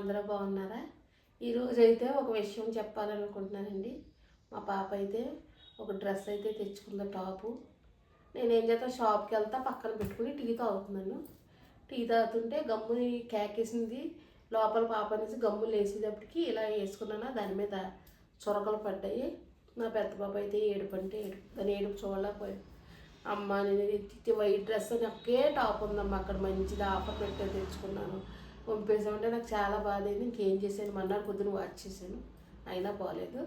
అందరూ బాగున్నారా? ఈరోజు అయితే ఒక విషయం చెప్పాలనుకుంటున్నానండి. మా పాప అయితే ఒక డ్రెస్ అయితే తెచ్చుకుంది, టాపు. నేనేం చేస్తా, షాప్కి వెళ్తా, పక్కన పెట్టుకుని టీ తాగుతున్నాను. టీ తాగుతుంటే గమ్ముని కేకేసింది. లోపల పాప నుంచి గమ్ములు వేసేటప్పటికి ఇలా వేసుకున్నాను, దాని మీద చొరకలు పడ్డాయి. నా పెద్ద పాప అయితే ఏడుపు అంటే ఏడుపు, దాని ఏడుపు చూడలేకపోయాను. అమ్మ నేను వైట్ డ్రెస్ అని ఒకే టాప్ ఉందమ్మా, అక్కడ మంచిది ఆఫర్ పెట్టే తెచ్చుకున్నాను, పంపేసామంటే నాకు చాలా బాధ అయింది. ఇంకేం చేశాను, మన్నాడు పొద్దున వాచ్ చేశాను, అయినా పోలేదు.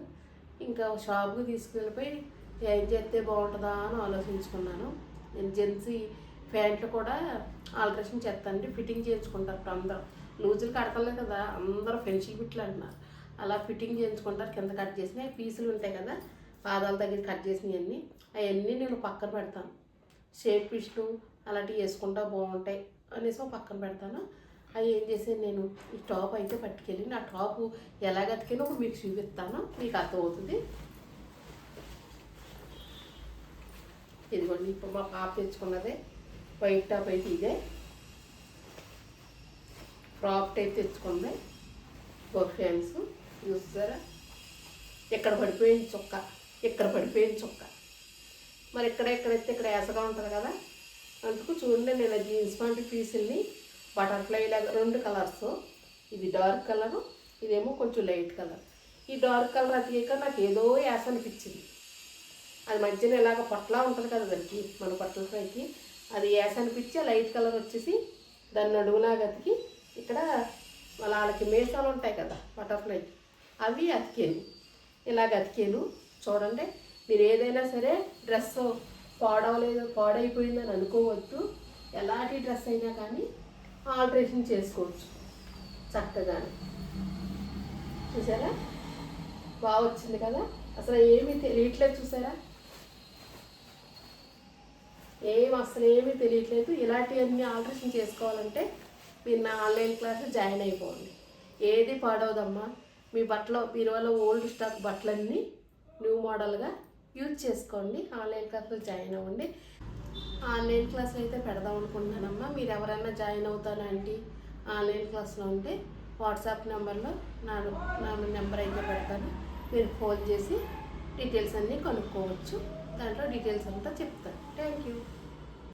ఇంకా షాప్కి తీసుకెళ్ళిపోయి ఏం చేస్తే బాగుంటుందా అని ఆలోచించుకున్నాను. నేను జెంట్స్ ప్యాంట్లు కూడా ఆల్టరేషన్ చేస్తానండి, ఫిట్టింగ్ చేయించుకుంటారు. ఇప్పుడు అందరూ లూజులు కడతలేదు కదా, అందరూ ఫెన్షిల్ ఫిట్లు అంటున్నారు. అలా ఫిట్టింగ్ చేయించుకుంటారు. కింద కట్ చేసినవి పీసులు ఉంటాయి కదా, పాదాల దగ్గర కట్ చేసినవన్నీ, అవన్నీ నేను పక్కన పెడతాను. షేప్ పీసులు అలాంటివి వేసుకుంటా బాగుంటాయి అనేసి పక్కన పెడతాను. అవి ఏం చేసాను, నేను ఈ టాప్ అయితే పట్టుకెళ్ళి, ఆ టాపు ఎలా గతికినో మీకు చూపిస్తాను, మీకు అర్థమవుతుంది. ఇదిగోండి, ఇప్పుడు మా పాప తెచ్చుకున్నదే వైట్ టాప్ అయితే ఇదే. ఫ్రాక్ టైప్ తెచ్చుకుంది, ఫ్యాన్స్ చూస్తారా, ఇక్కడ పడిపోయింది చొక్క, ఇక్కడ పడిపోయింది చొక్క. మరి ఎక్కడైతే ఇక్కడ వేసగా ఉంటుంది కదా, అందుకు చూడండి. నేను జీన్స్ ప్యాంట్ పీసుల్ని బటర్ఫ్లై లాగా 2 కలర్స్, ఇది డార్క్ కలరు, ఇదేమో కొంచెం లైట్ కలర్. ఈ డార్క్ కలర్ అతికాక నాకు ఏదో యాస అనిపించింది. అది మధ్యన ఇలాగ పట్ల ఉంటుంది కదా దానికి, మన బటర్ఫ్లైకి అది యాస అనిపించి లైట్ కలర్ వచ్చేసి దాన్ని నడువులాగా అతికి, ఇక్కడ వాళ్ళకి మీసాలు ఉంటాయి కదా బటర్ఫ్లైకి, అవి అతికేను. ఇలాగ అతికేను. చూడండి, మీరు ఏదైనా సరే డ్రెస్ పాడైపోయిందని అనుకోవద్దు. ఎలాంటి డ్రెస్ అయినా కానీ ఆల్టరేషన్ చేసుకోవచ్చు చక్కగా. చూసారా, బాగా వచ్చింది కదా, అసలు ఏమీ తెలియట్లేదు. చూసారా, అసలు ఏమీ తెలియట్లేదు. ఇలాంటివన్నీ ఆల్టరేషన్ చేసుకోవాలంటే మీరు నా ఆన్లైన్ క్లాస్ జాయిన్ అయిపోండి. ఏది పాడవదమ్మా. మీ బీరువాలో ఓల్డ్ స్టాక్ బట్టలన్నీ న్యూ మోడల్గా యూజ్ చేసుకోండి. ఆన్లైన్ క్లాస్లో జాయిన్ అవ్వండి. ఆన్లైన్ క్లాస్లో అయితే పెడదాం అనుకుంటున్నానమ్మా. మీరు ఎవరైనా జాయిన్ అవుతానండి ఆన్లైన్ క్లాస్లో ఉంటే వాట్సాప్ నెంబర్లో నా నెంబర్ అయితే పెడతాను. మీరు ఫోన్ చేసి డీటెయిల్స్ అన్నీ కనుక్కోవచ్చు. దాంట్లో డీటెయిల్స్ అంతా చెప్తాను. Thank you.